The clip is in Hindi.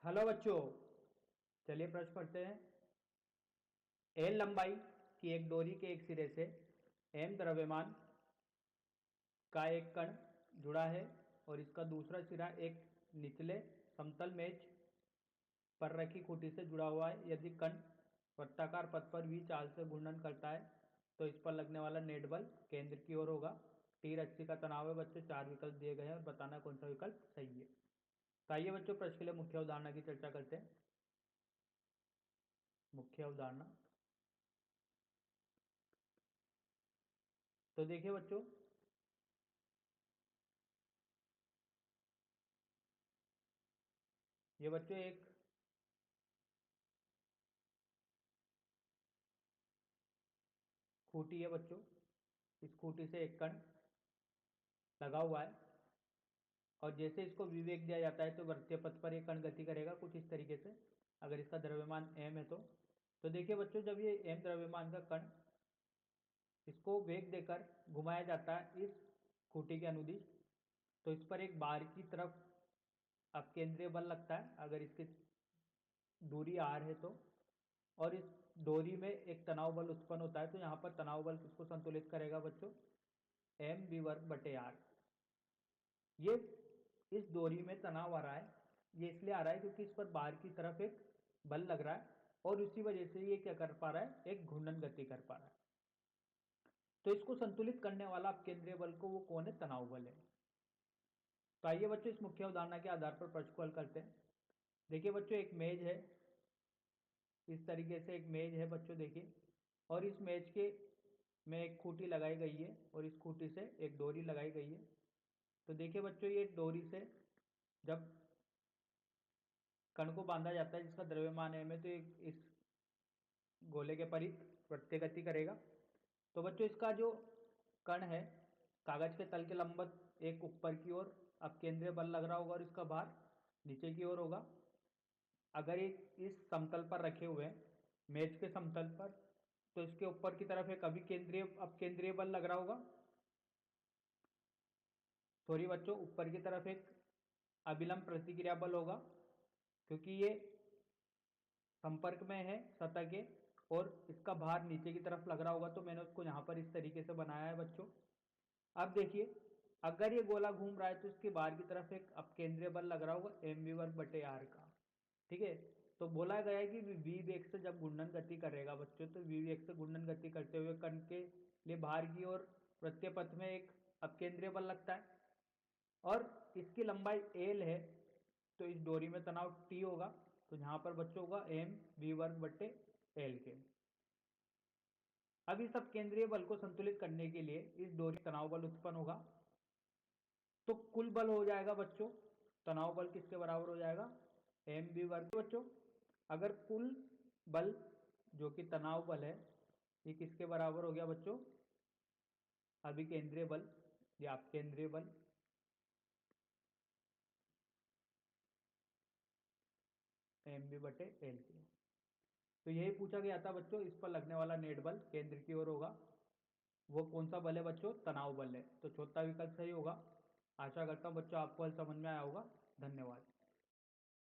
हेलो बच्चों, चलिए प्रश्न पढ़ते हैं। एल लंबाई की एक डोरी के एक सिरे से एम द्रव्यमान का एक कण जुड़ा है और इसका दूसरा सिरा एक निचले समतल मेज पर रखी खूंटी से जुड़ा हुआ है। यदि कण वृत्ताकार पथ पर v चाल से घूर्णन करता है तो इस पर लगने वाला नेट बल केंद्र की ओर होगा। टी रस्सी का तनाव है बच्चों। 4 विकल्प दिए गए हैं और बताना कौन सा विकल्प सही है। तो आइए बच्चों, प्रश्न के लिए मुख्य अवधारणा की चर्चा करते हैं। मुख्य अवधारणा तो देखिए बच्चों, ये बच्चों एक खूंटी है बच्चों। इस खूंटी से एक कण लगा हुआ है और जैसे इसको विवेक दिया जाता है तो वृत्तीय पथ पर एक कण गति करेगा कुछ इस तरीके से। अगर इसका द्रव्यमान m है तो देखिए बच्चों, जब ये m द्रव्यमान का कण इसको वेग देकर घुमाया जाता है इस खूंटी के अनुदिश, तो इस पर एक बाहर की तरफ अपकेंद्रीय बल लगता है अगर इसकी दूरी r है तो। और इस डोरी में एक तनाव बल उत्पन्न होता है, तो यहाँ पर तनाव बल किसको संतुलित करेगा बच्चों? m v वर्ग बटे r। ये इस डोरी में तनाव आ रहा है, ये इसलिए आ रहा है क्योंकि इस पर बाहर की तरफ एक बल लग रहा है और उसी वजह से ये क्या कर पा रहा है, एक घूर्णन गति कर पा रहा है। तो इसको संतुलित करने वाला अपकेंद्रीय बल को वो कौन है? तनाव बल है। तो आइए बच्चों, इस मुख्य अवधारणा के आधार पर प्रश्न को हल करते हैं। देखिए बच्चों, एक मेज है, इस तरीके से एक मेज है बच्चों देखिए, और इस मेज के में एक खूंटी लगाई गई है और इस खूंटी से एक डोरी लगाई गई है। तो देखिए बच्चों, ये डोरी से जब कण को बांधा जाता है जिसका द्रव्यमान m है तो इस गोले के परित प्रत्यय गति करेगा। तो बच्चों, इसका जो कण है कागज के तल के लंबवत एक ऊपर की ओर अब केंद्रीय बल लग रहा होगा और इसका भार नीचे की ओर होगा। अगर एक इस समतल पर रखे हुए हैं, मेज के समतल पर, तो इसके ऊपर की तरफ एक अभिकेंद्रीय अपकेंद्रीय बल लग रहा होगा। सॉरी बच्चों, ऊपर की तरफ एक अभिलंब प्रतिक्रिया बल होगा क्योंकि ये संपर्क में है सतह के, और इसका भार नीचे की तरफ लग रहा होगा, तो मैंने उसको यहाँ पर इस तरीके से बनाया है बच्चों। अब देखिए, अगर ये गोला घूम रहा है तो इसके बाहर की तरफ एक अपकेंद्रीय बल लग रहा होगा एम वी वर्ग बटे आर का। ठीक है, तो बोला गया है कि वी वेग से जब घूर्णन गति करेगा बच्चों, तो वी वेग से घूर्णन गति करते हुए कण के लिए बाहर की ओर वृत्तीय पथ में एक अपकेंद्रीय बल लगता है और इसकी लंबाई एल है, तो इस डोरी में तनाव टी होगा। तो यहाँ पर बच्चों होगा एम वी वर्ग बट्टे एल के। अब इस सब केंद्रीय बल को संतुलित करने के लिए इस डोरी में तनाव बल उत्पन्न होगा, तो कुल बल हो जाएगा बच्चों, तनाव बल किसके बराबर हो जाएगा? एम वी वर्ग। बच्चों, अगर कुल बल जो कि तनाव बल है ये किसके बराबर हो गया बच्चों? अभिकेंद्रीय बल या अपकेंद्रीय बल एम बी बटे एल की। तो यही पूछा गया था बच्चों, इस पर लगने वाला नेट बल केंद्र की ओर होगा, वो कौन सा बल है बच्चों? तनाव बल है। तो चौथा विकल्प सही होगा। आशा करता हूँ बच्चों आपको हल समझ में आया होगा। धन्यवाद।